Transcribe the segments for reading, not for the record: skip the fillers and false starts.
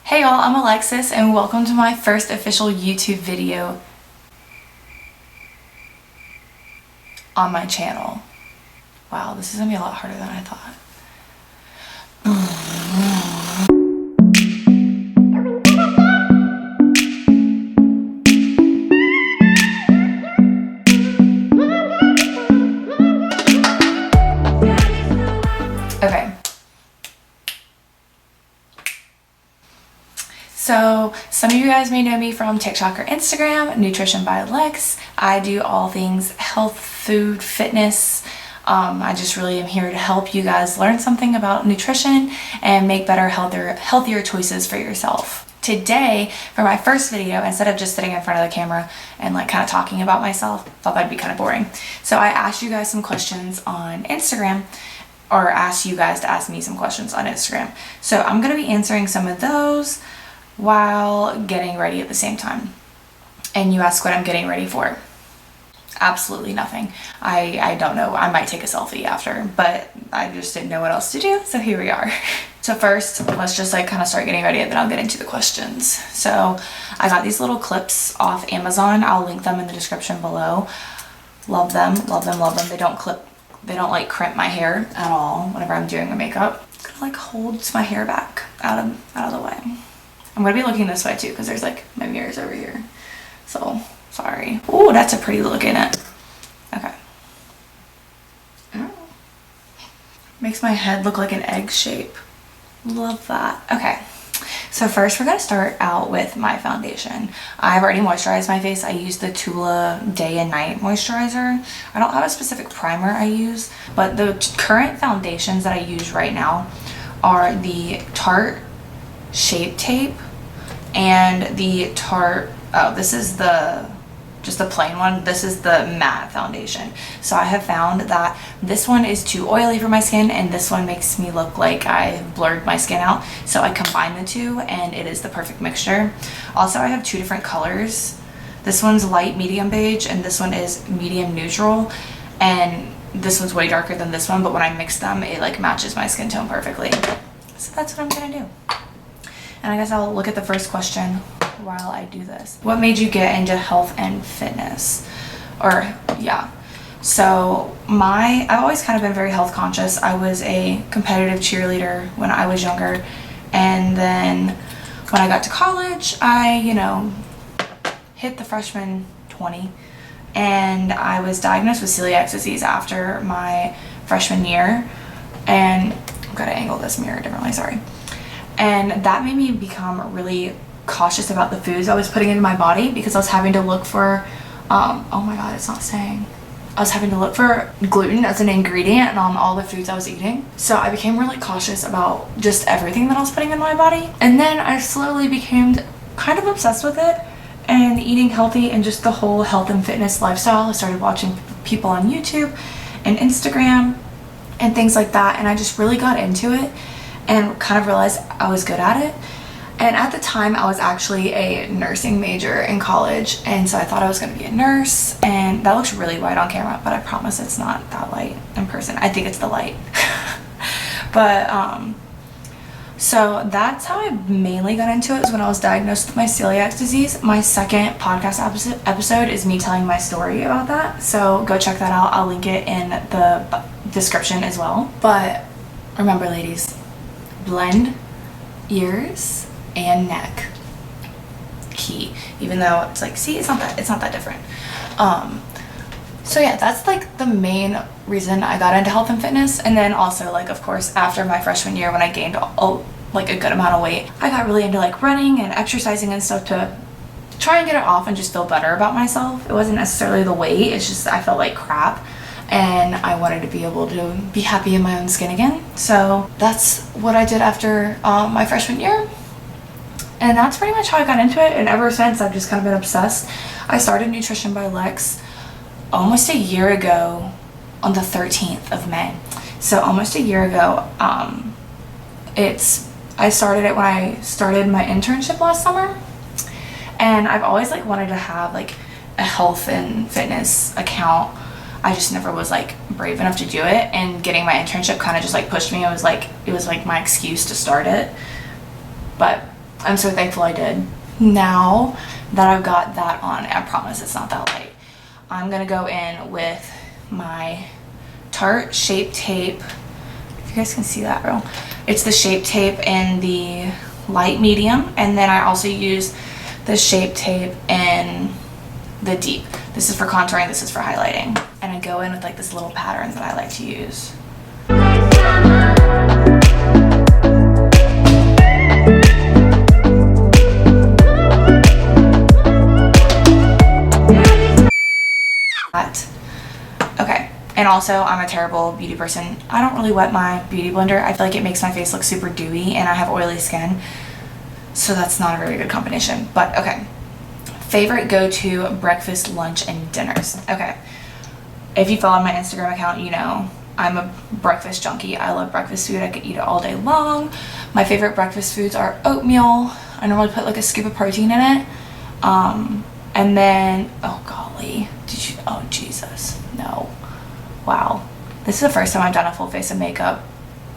Hey y'all, I'm Alexis and welcome to my first official YouTube video on my channel. Wow, this is gonna be a lot harder than I thought. Okay. So, some of you guys may know me from TikTok or Instagram, Nutrition by Lex. I do all things health, food, fitness. I just really am here to help you guys learn something about nutrition and make better, healthier choices for yourself. Today, for my first video, instead of just sitting in front of the camera and like kind of talking about myself, thought that'd be kind of boring. So I asked you guys some questions on Instagram, or asked you guys to ask me some questions on Instagram. So I'm gonna be answering some of those while getting ready at the same time. And you ask what I'm getting ready for. Absolutely nothing. I don't know. I might take a selfie after, but I just didn't know what else to do, so here we are. So first, let's just like kind of start getting ready and then I'll get into the questions. So I got these little clips off Amazon. I'll link them in the description below. Love them, love them, love them. They don't like crimp my hair at all whenever I'm doing my makeup. It kind of like holds my hair back out of the way. I'm gonna be looking this way too because there's like my mirrors over here. So, sorry. Oh, that's a pretty look in it. Okay. Oh. Makes my head look like an egg shape. Love that. Okay. So first we're gonna start out with my foundation. I've already moisturized my face. I use the Tula Day and Night Moisturizer. I don't have a specific primer I use, but the current foundations that I use right now are the Tarte Shape Tape and the Tarte, this is just the plain one. This is the matte foundation. So I have found that this one is too oily for my skin and this one makes me look like I've blurred my skin out. So I combine the two and it is the perfect mixture. Also, I have two different colors. This one's light medium beige and this one is medium neutral. And this one's way darker than this one, but when I mix them, it like matches my skin tone perfectly. So that's what I'm gonna do. And I guess I'll look at the first question while I do this. What made you get into health and fitness? So I've always kind of been very health conscious. I was a competitive cheerleader when I was younger. And then when I got to college, I, hit the freshman 20 and I was diagnosed with celiac disease after my freshman year. And I've got to angle this mirror differently, sorry. And that made me become really cautious about the foods I was putting into my body because I was having to look for, oh my god, it's not saying. I was having to look for gluten as an ingredient on all the foods I was eating. So I became really cautious about just everything that I was putting in my body. And then I slowly became kind of obsessed with it and eating healthy and just the whole health and fitness lifestyle. I started watching people on YouTube and Instagram and things like that. And I just really got into it and kind of realized I was good at it. And at the time I was actually a nursing major in college, and so I thought I was going to be a nurse, and that looks really white on camera, but I promise it's not that light in person. I think it's the light. But so that's how I mainly got into it, is when I was diagnosed with my celiac disease. My second podcast episode is me telling my story about that, so go check that out. I'll link it in the description as well. But remember, ladies, blend ears and neck. Key. Even though it's like, see, it's not that different. So yeah, that's like the main reason I got into health and fitness. And then also, like, of course, after my freshman year when I gained like a good amount of weight, I got really into like running and exercising and stuff to try and get it off and just feel better about myself. It wasn't necessarily the weight, it's just I felt like crap. And I wanted to be able to be happy in my own skin again. So that's what I did after my freshman year. And that's pretty much how I got into it. And ever since, I've just kind of been obsessed. I started Nutrition by Lex almost a year ago on the 13th of May. So almost a year ago. I started it when I started my internship last summer. And I've always like wanted to have like a health and fitness account. I just never was like brave enough to do it, and getting my internship kind of just like pushed me. It was like my excuse to start it. But I'm so thankful I did. Now that I've got that on, I promise it's not that light, I'm gonna go in with my Tarte Shape Tape. If you guys can see that real. It's the Shape Tape in the light medium, and then I also use the Shape Tape in the deep. This is for contouring, this is for highlighting. And I go in with like this little pattern that I like to use. Okay, and also I'm a terrible beauty person. I don't really wet my beauty blender. I feel like it makes my face look super dewy, and I have oily skin, so that's not a very good combination. But okay, favorite go-to breakfast, lunch, and dinners. Okay, if you follow my Instagram account, you know I'm a breakfast junkie. I love breakfast food. I could eat it all day long. My favorite breakfast foods are oatmeal. I normally put like a scoop of protein in it. And then, oh golly, oh Jesus, no. Wow. This is the first time I've done a full face of makeup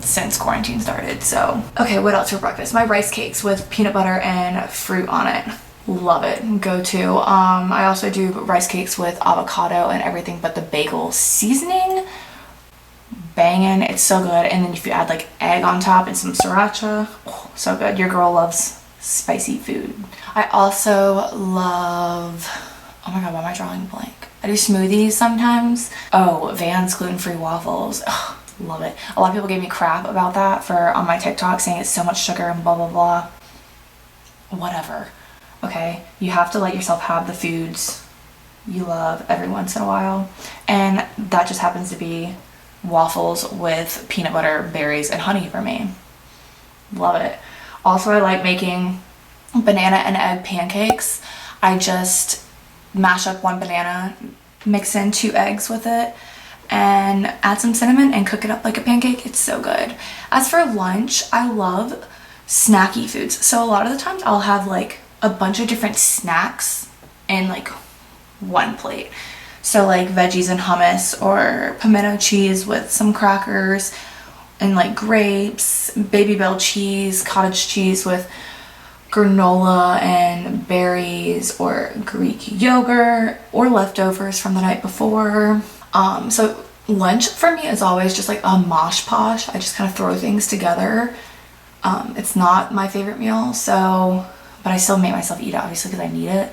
since quarantine started, so. Okay, what else for breakfast? My rice cakes with peanut butter and fruit on it. Love it, go to. I also do rice cakes with avocado and everything but the bagel seasoning. Banging, it's so good. And then if you add like egg on top and some sriracha, oh, so good. Your girl loves spicy food. I also love, oh my god, why am I drawing a blank? I do smoothies sometimes. Oh, Vans gluten-free waffles. Ugh, love it. A lot of people gave me crap about that on my TikTok, saying it's so much sugar and blah blah blah. Whatever. Okay, you have to let yourself have the foods you love every once in a while, and that just happens to be waffles with peanut butter, berries, and honey for me. Love it. Also, I like making banana and egg pancakes. I just mash up one banana, mix in 2 eggs with it, and add some cinnamon and cook it up like a pancake. It's so good. As for lunch, I love snacky foods. So a lot of the times I'll have like a bunch of different snacks in like one plate. So like veggies and hummus, or pimento cheese with some crackers and like grapes, baby bell cheese, cottage cheese with granola and berries, or Greek yogurt, or leftovers from the night before. So lunch for me is always just like a mosh posh. I just kind of throw things together. It's not my favorite meal, so, but I still make myself eat it obviously because I need it.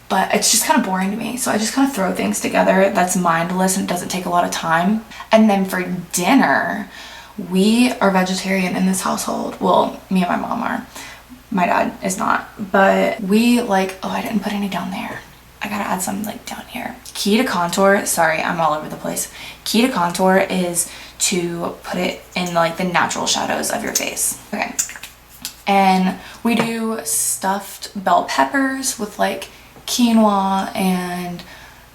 But it's just kind of boring to me, so I just kind of throw things together that's mindless and it doesn't take a lot of time. And then for dinner, we are vegetarian in this household. Well, me and my mom are. My dad is not. But we like, oh, I didn't put any down there. I gotta add some like down here. Key to contour, sorry, I'm all over the place. Key to contour is to put it in like the natural shadows of your face. Okay. And we do stuffed bell peppers with like quinoa and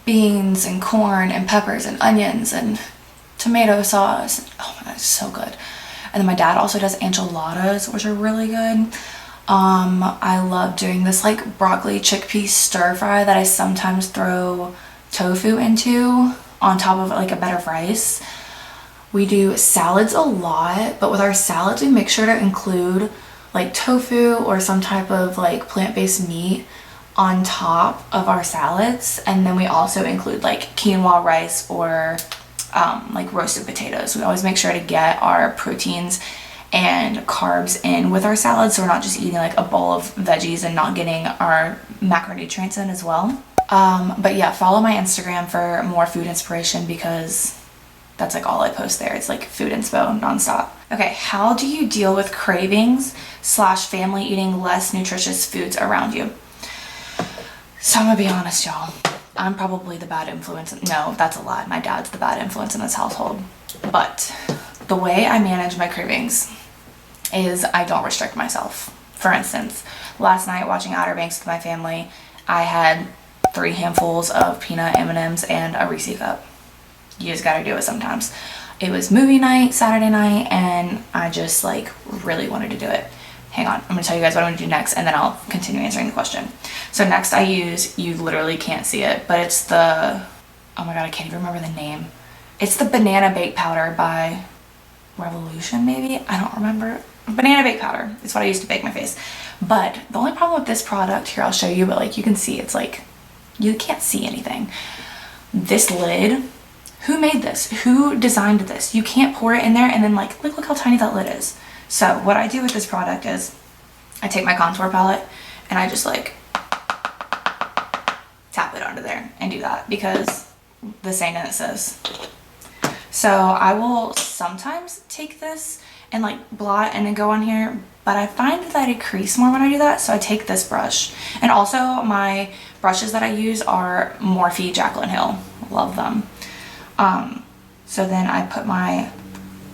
beans and corn and peppers and onions and tomato sauce. Oh my god, it's so good. And then my dad also does enchiladas, which are really good. I love doing this like broccoli chickpea stir fry that I sometimes throw tofu into on top of like a bed of rice. We do salads a lot, but with our salads we make sure to include like tofu or some type of like plant-based meat on top of our salads. And then we also include like quinoa rice or like roasted potatoes. We always make sure to get our proteins and carbs in with our salads, so we're not just eating like a bowl of veggies and not getting our macronutrients in as well. But yeah, follow my Instagram for more food inspiration because that's like all I post there. It's like food inspo nonstop. Okay, how do you deal with cravings / family eating less nutritious foods around you? So I'm gonna be honest, y'all. I'm probably the bad influence. No, that's a lie. My dad's the bad influence in this household. But the way I manage my cravings is I don't restrict myself. For instance, last night watching Outer Banks with my family, I had 3 handfuls of peanut M&Ms and a Reese cup. You just gotta do it sometimes. It was movie night, Saturday night, and I just like really wanted to do it. Hang on, I'm gonna tell you guys what I'm gonna do next and then I'll continue answering the question. So next I use, you literally can't see it, but it's the, oh my god, I can't even remember the name. It's the banana bake powder by Revolution maybe? I don't remember. banana bake powder. It's what I use to bake my face. But the only problem with this product, here I'll show you, but like you can see, it's like, you can't see anything. This lid, who made this? Who designed this? You can't pour it in there and then like, look how tiny that lid is. So what I do with this product is I take my contour palette and I just like tap it under there and do that because this ain't in it says. So I will sometimes take this and like blot and then go on here, but I find that I crease more when I do that, so I take this brush. And also my brushes that I use are Morphe Jaclyn Hill. Love them. So then I put my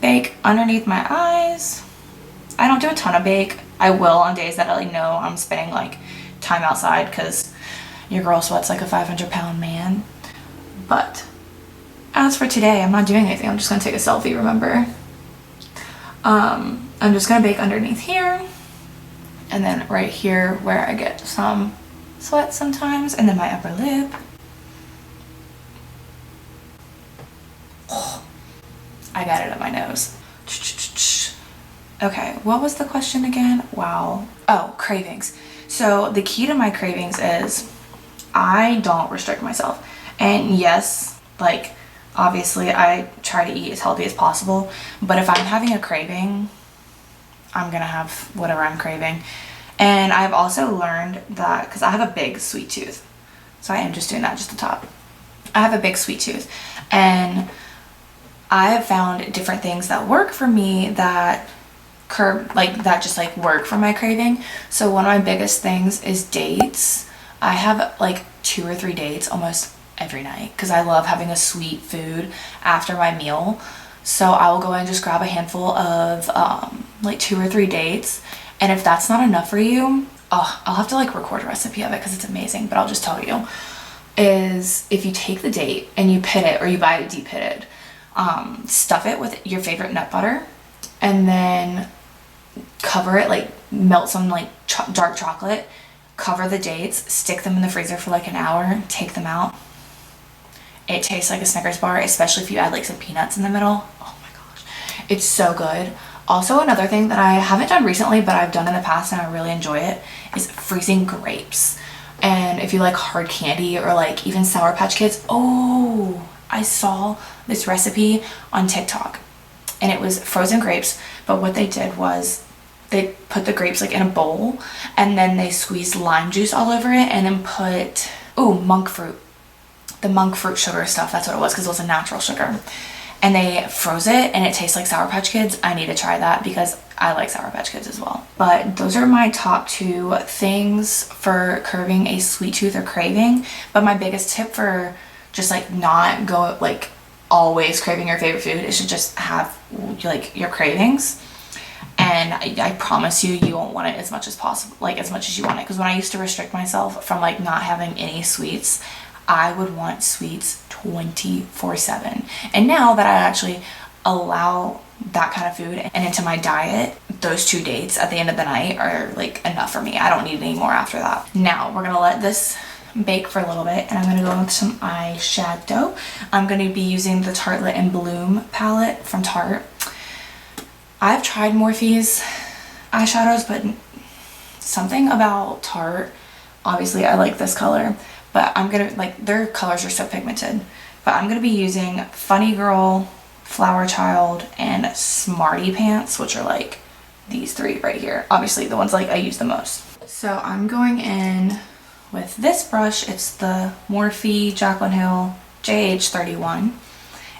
bake underneath my eyes. I don't do a ton of bake. I will on days that I know I'm spending like time outside because your girl sweats like a 500-pound man. But as for today, I'm not doing anything. I'm just gonna take a selfie, remember? I'm just gonna bake underneath here and then right here where I get some sweat sometimes, and then my upper lip. Oh, I got it up my nose. Okay, what was the question again? Wow. Oh, cravings. So the key to my cravings is I don't restrict myself. And yes, like obviously I try to eat as healthy as possible, but if I'm having a craving, I'm gonna have whatever I'm craving. And I've also learned that, because I have a big sweet tooth, so I am just doing that just the top. I have a big sweet tooth, and I have found different things that work for me that just work for my craving. So one of my biggest things is dates. I have like 2 or 3 dates almost every night because I love having a sweet food after my meal. So I will go and just grab a handful of like 2 or 3 dates, and if that's not enough for you, I'll have to like record a recipe of it because it's amazing, but I'll just tell you, is if you take the date and you pit it, or you buy it deep pitted, stuff it with your favorite nut butter, and then cover it, like melt some like dark chocolate, cover the dates, stick them in the freezer for like an hour, take them out. It tastes like a Snickers bar, especially if you add like some peanuts in the middle. Oh my gosh, it's so good. Also, another thing that I haven't done recently, but I've done in the past and I really enjoy it, is freezing grapes. And if you like hard candy or like even Sour Patch Kids, oh, I saw this recipe on TikTok and it was frozen grapes, but what they did was they put the grapes like in a bowl and then they squeezed lime juice all over it and then put, monk fruit. The monk fruit sugar stuff, that's what it was, because it was a natural sugar. And they froze it and it tastes like Sour Patch Kids. I need to try that because I like Sour Patch Kids as well. But those are my top 2 things for curbing a sweet tooth or craving. But my biggest tip for just like not go like always craving your favorite food is to just have like your cravings. And I promise you, you won't want it as much as possible, like as much as you want it. Because when I used to restrict myself from like not having any sweets, I would want sweets 24/7. And now that I actually allow that kind of food and into my diet, those 2 dates at the end of the night are like enough for me. I don't need any more after that. Now we're gonna let this bake for a little bit and I'm gonna go in with some eyeshadow. I'm gonna be using the Tartlette and Bloom palette from Tarte. I've tried Morphe's eyeshadows, but something about Tarte, obviously I like this color, but I'm gonna, like, their colors are so pigmented. But I'm gonna be using Funny Girl, Flower Child, and Smarty Pants, which are like these 3 right here. Obviously the ones like I use the most. So I'm going in with this brush. It's the Morphe Jaclyn Hill JH31.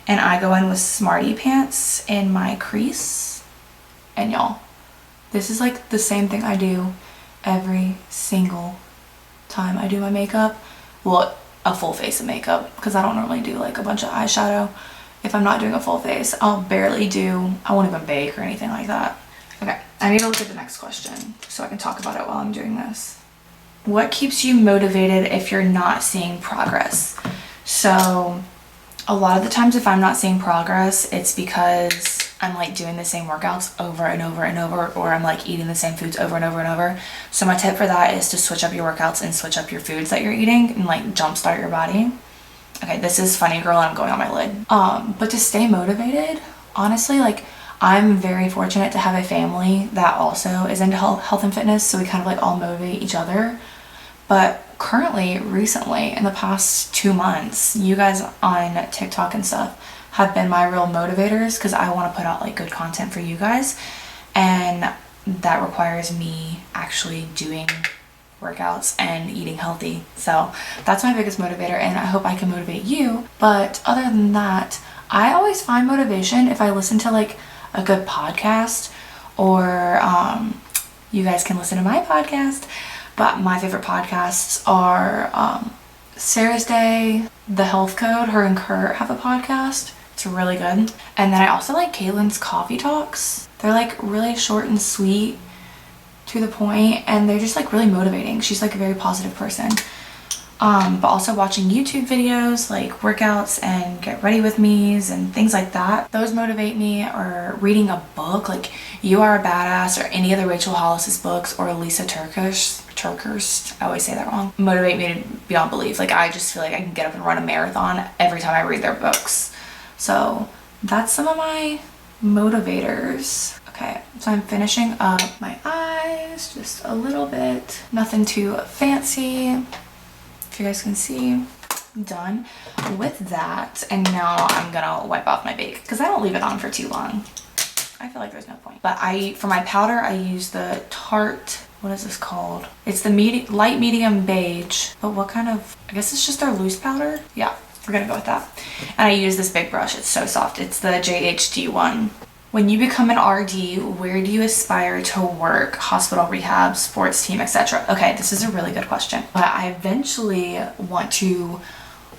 And I go in with Smarty Pants in my crease. And y'all, this is like the same thing I do every single time I do my makeup. Well, a full face of makeup, because I don't normally do like a bunch of eyeshadow. If I'm not doing a full face, I'll barely do, I won't even bake or anything like that. Okay, I need to look at the next question so I can talk about it while I'm doing this. What keeps you motivated if you're not seeing progress? So a lot of the times if I'm not seeing progress, it's because I'm like doing the same workouts over and over and over, or I'm like eating the same foods over and over and over. So my tip for that is to switch up your workouts and switch up your foods that you're eating and like jumpstart your body. Okay, this is Funny Girl and I'm going on my lid. But to stay motivated, honestly, like I'm very fortunate to have a family that also is into health and fitness, so we kind of like all motivate each other. But currently, recently, in the past 2 months, you guys on TikTok and stuff have been my real motivators, because I want to put out like good content for you guys, and that requires me actually doing workouts and eating healthy. So that's my biggest motivator, and I hope I can motivate you. But other than that, I always find motivation if I listen to like a good podcast, or you guys can listen to my podcast. But my favorite podcasts are Sarah's Day, The Health Code. Her and Kurt have a podcast. It's really good. And then I also like Caitlin's Coffee Talks. They're like really short and sweet, to the point, and they're just like really motivating. She's like a very positive person. But also watching YouTube videos like workouts and get ready with me's and things like that, those motivate me. Or reading a book like You Are a Badass, or any of the Rachel Hollis's books, or Lisa Turkhurst, I always say that wrong, motivate me to beyond belief. Like I just feel like I can get up and run a marathon every time I read their books. So that's some of my motivators. Okay, so I'm finishing up my eyes just a little bit, nothing too fancy. If you guys can see, I'm done with that. And now I'm gonna wipe off my bake, because I don't leave it on for too long. I feel like there's no point. But for my powder, I use the Tarte, what is this called? It's the light medium beige. But what kind of, I guess it's just their loose powder. Yeah, we're gonna go with that. And I use this big brush, it's so soft. It's the JHD one. When you become an RD, where do you aspire to work? Hospital, rehab, sports team, etc. Okay, this is a really good question. But I eventually want to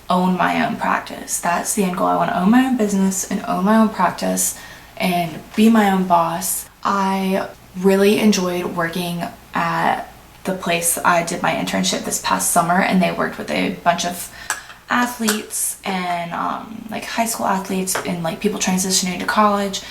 own my own practice. That's the end goal. I want to own my own business and own my own practice and be my own boss. I really enjoyed working at the place I did my internship this past summer, and they worked with a bunch of athletes and like high school athletes and like people transitioning to college,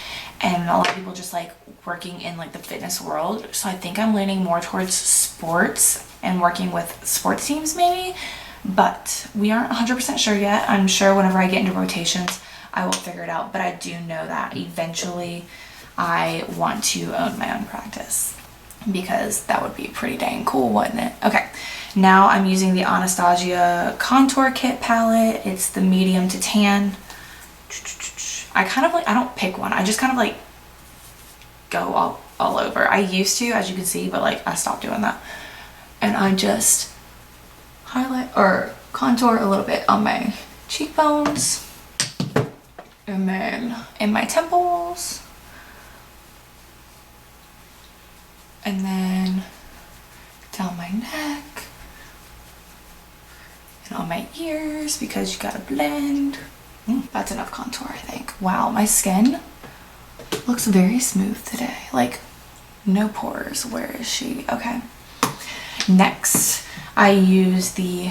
and a lot of people just like working in like the fitness world. So I think I'm leaning more towards sports and working with sports teams maybe, but we aren't 100% sure yet. I'm sure whenever I get into rotations I will figure it out, but I do know that eventually I want to own my own practice, because that would be pretty dang cool, wouldn't it? Okay, now I'm using the Anastasia contour kit palette. It's the medium to tan. I kind of like, I don't pick one, I just kind of like go all over. I used to, as you can see, but like I stopped doing that. And I just highlight or contour a little bit on my cheekbones, and then in my temples, and then down my neck and on my ears, because you gotta blend. That's enough contour, I think. Wow, my skin looks very smooth today. Like, no pores. Where is she? Okay. Next, I use the,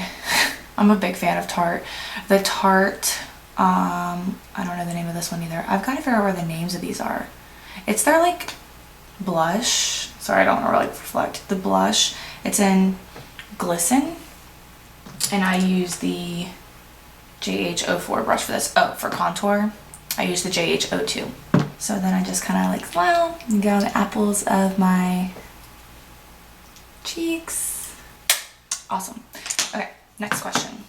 I'm a big fan of Tarte. The Tarte, I don't know the name of this one either. I've got to figure out where the names of these are. It's their like blush. Sorry, I don't want to like reflect. The blush. It's in Glisten. And I use the JH04 brush for this. Oh, for contour, I use the JH02. So then I just kind of like smile and get on the apples of my cheeks. Awesome. Okay, next question.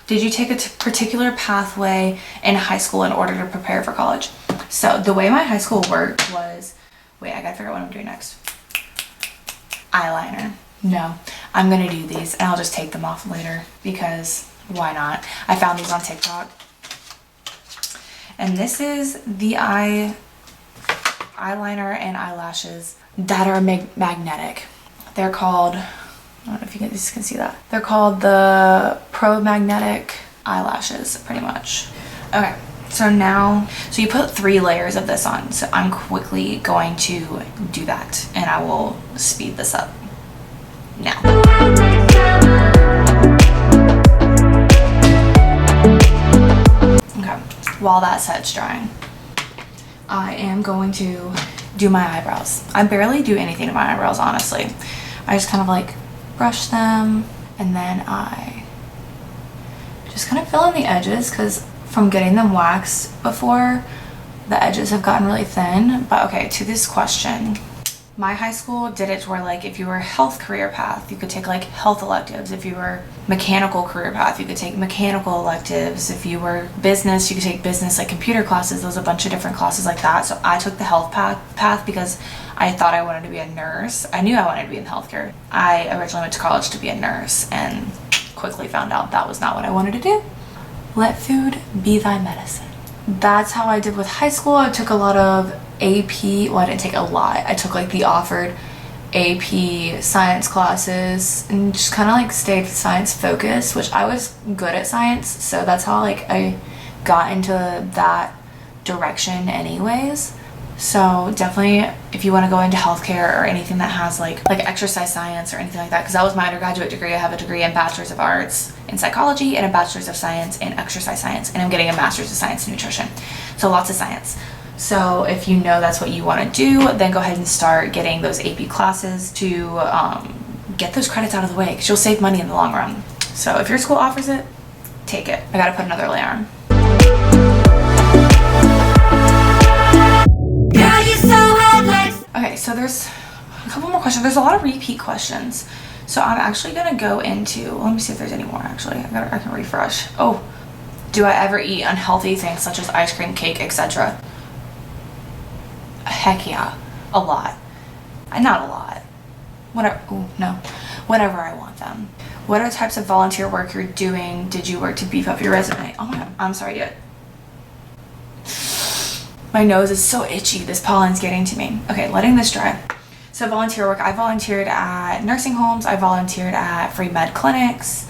Did you take a particular pathway in high school in order to prepare for college? So the way my high school worked was, wait, I gotta figure out what I'm doing next. Eyeliner. No, I'm gonna do these and I'll just take them off later, because why not? I found these on TikTok. And this is the eyeliner and eyelashes that are magnetic. They're called, I don't know if you guys can see that. They're called the Pro Magnetic eyelashes, pretty much. Okay, so now, so you put 3 layers of this on. So I'm quickly going to do that, and I will speed this up now. Okay, while that set's drying, I am going to do my eyebrows. I barely do anything to my eyebrows, honestly. I just kind of like brush them, and then I just kind of fill in the edges, because from getting them waxed before, the edges have gotten really thin. But okay, to this question. My high school did it where like if you were health career path, you could take like health electives. If you were mechanical career path, you could take mechanical electives. If you were business, you could take business, like computer classes. There's a bunch of different classes like that. So I took the health path because I thought I wanted to be a nurse. I knew I wanted to be in healthcare. I originally went to college to be a nurse and quickly found out that was not what I wanted to do. Let food be thy medicine. That's how I did with high school. I took a lot of AP, well, I didn't take a lot. I took like the offered AP science classes and just kind of like stayed science focused, which I was good at science, so that's how like I got into that direction anyways. So definitely if you want to go into healthcare or anything that has like exercise science or anything like that, because that was my undergraduate degree. I have a degree in Bachelor's of Arts in Psychology and a Bachelor's of Science in Exercise Science, and I'm getting a Master's of Science in Nutrition. So lots of science. So if you know that's what you want to do, then go ahead and start getting those AP classes to get those credits out of the way, because you'll save money in the long run. So if your school offers it, take it. I gotta put another layer on. Okay, so there's a couple more questions. There's a lot of repeat questions. So I'm actually gonna go into, let me see if there's any more actually. I can refresh. Oh, do I ever eat unhealthy things such as ice cream, cake, etc.? Heck yeah, a lot. Not a lot. Whatever. Ooh, no. Whenever I want them. What are the types of volunteer work you're doing? Did you work to beef up your resume? Oh my god, I'm sorry, dude. My nose is so itchy. This pollen's getting to me. Okay, letting this dry. So volunteer work. I volunteered at nursing homes. I volunteered at free med clinics.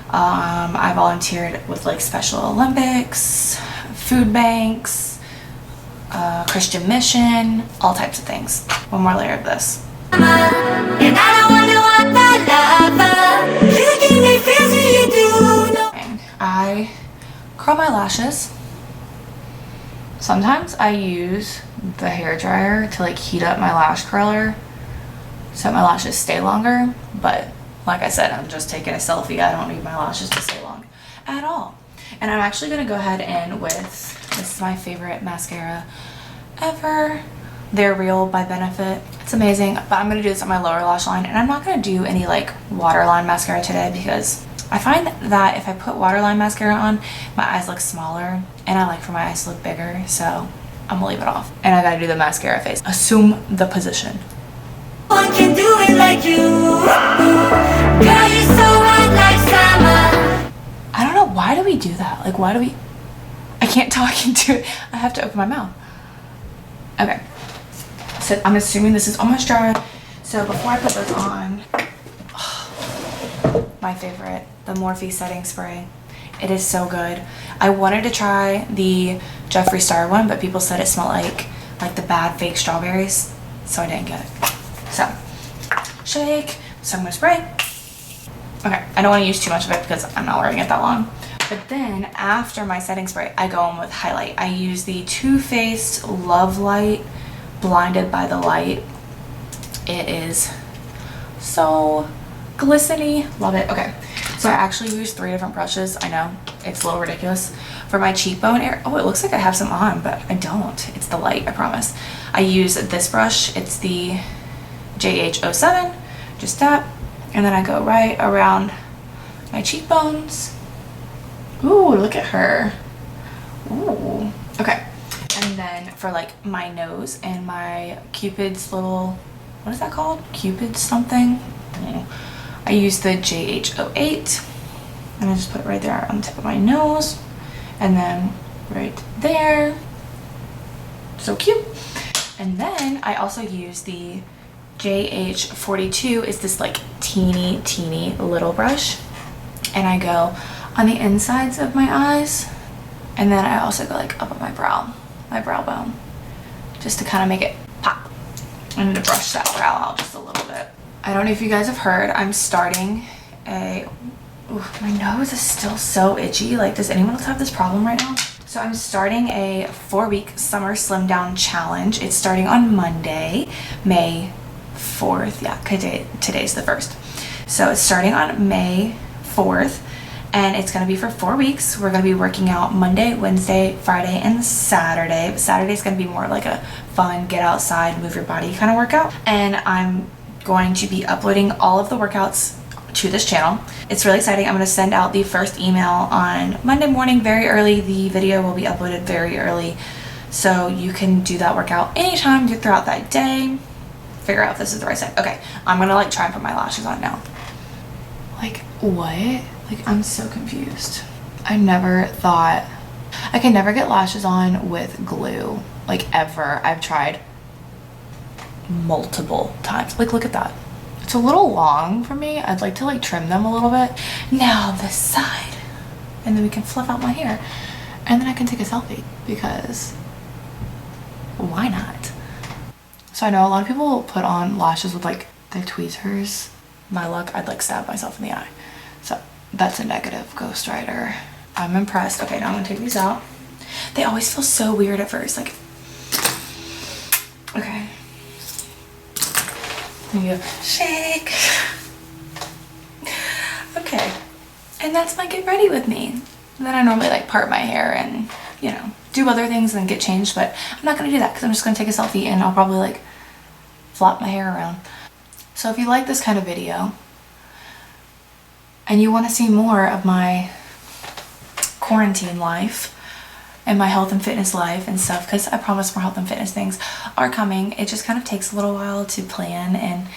I volunteered with like Special Olympics, food banks, Christian mission, all types of things. One more layer of this. And I don't wonder what that lover, you give me feels you do. No. I curl my lashes. Sometimes I use the hair dryer to like heat up my lash curler so my lashes stay longer, but like I said, I'm just taking a selfie. I don't need my lashes to stay long at all. And I'm actually gonna go ahead and with, this is my favorite mascara ever, They're Real by Benefit. It's amazing, but I'm gonna do this on my lower lash line, and I'm not gonna do any like waterline mascara today because I find that if I put waterline mascara on, my eyes look smaller, and I like for my eyes to look bigger, so I'm gonna leave it off. And I gotta do the mascara face. Assume the position. One can do it like you. Girl, you're so hot like summer. I don't know, why do we do that? Like, why do we... I can't talk into it. I have to open my mouth. Okay. So I'm assuming this is almost dry. So before I put those on, my favorite, the Morphe setting spray. It is so good. I wanted to try the Jeffree Star one, but people said it smelled like the bad fake strawberries, so I didn't get it. So, shake. So I'm gonna spray. Okay, I don't want to use too much of it because I'm not wearing it that long. But then after my setting spray, I go in with highlight. I use the Too Faced Love Light Blinded by the Light. It is so glistening. Love it. Okay, so I actually use 3 different brushes. I know it's a little ridiculous. For my cheekbone area, oh, it looks like I have some on, but I don't. It's the light, I promise. I use this brush. It's the JH07. Just tap, and then I go right around my cheekbones. Ooh, look at her. Ooh. Okay, and then for like my nose and my Cupid's little, what is that called? Cupid's something? I use the JH08, and I just put it right there on the tip of my nose, and then right there. So cute. And then I also use the JH42. Is this like teeny little brush, and I go on the insides of my eyes, and then I also go like up at my brow bone, just to kind of make it pop. I'm gonna brush that brow out just a little bit. I don't know if you guys have heard, I'm starting a, ooh, my nose is still so itchy. Like, does anyone else have this problem right now? So I'm starting a 4-week summer slim down challenge. It's starting on Monday, May 4th. Yeah, today's the 1st. So it's starting on May 4th, and it's going to be for 4 weeks. We're going to be working out Monday, Wednesday, Friday, and Saturday. But Saturday's going to be more like a fun, get outside, move your body kind of workout. And I'm going to be uploading all of the workouts to this channel. It's really exciting. I'm going to send out the first email on Monday morning very early. The video will be uploaded very early, so you can do that workout anytime throughout that day. Figure out if this is the right side. Okay, I'm gonna like try and put my lashes on now. Like, what? Like, I'm so confused. I never thought I can never get lashes on with glue, like, ever. I've tried multiple times. Like, look at that. It's a little long for me. I'd like to like trim them a little bit. Now this side, and then we can fluff out my hair, and then I can take a selfie, because why not? So I know a lot of people put on lashes with like their tweezers. My luck, I'd like stab myself in the eye. So that's a negative, Ghost Rider. I'm impressed. Okay, now I'm gonna take these out. They always feel so weird at first. Like, okay. You shake. Okay, and that's my get ready with me. And then I normally like part my hair and, you know, do other things and get changed, but I'm not gonna do that because I'm just gonna take a selfie and I'll probably like flop my hair around. So if you like this kind of video and you want to see more of my quarantine life and my health and fitness life and stuff, because I promise more health and fitness things are coming. It just kind of takes a little while to plan, and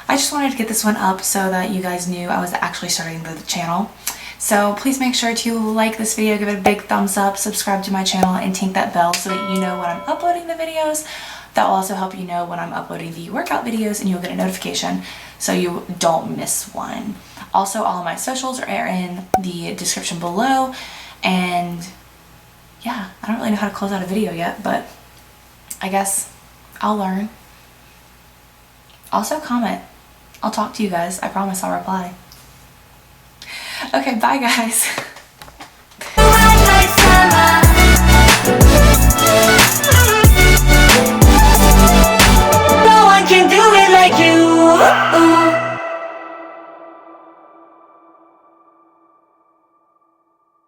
I just wanted to get this one up so that you guys knew I was actually starting the channel. So please make sure to like this video, give it a big thumbs up, subscribe to my channel, and tink that bell so that you know when I'm uploading the videos. That will also help you know when I'm uploading the workout videos, and you'll get a notification so you don't miss one. Also, all of my socials are in the description below, and yeah, I don't really know how to close out a video yet, but I guess I'll learn. Also, comment. I'll talk to you guys. I promise I'll reply. Okay, bye guys.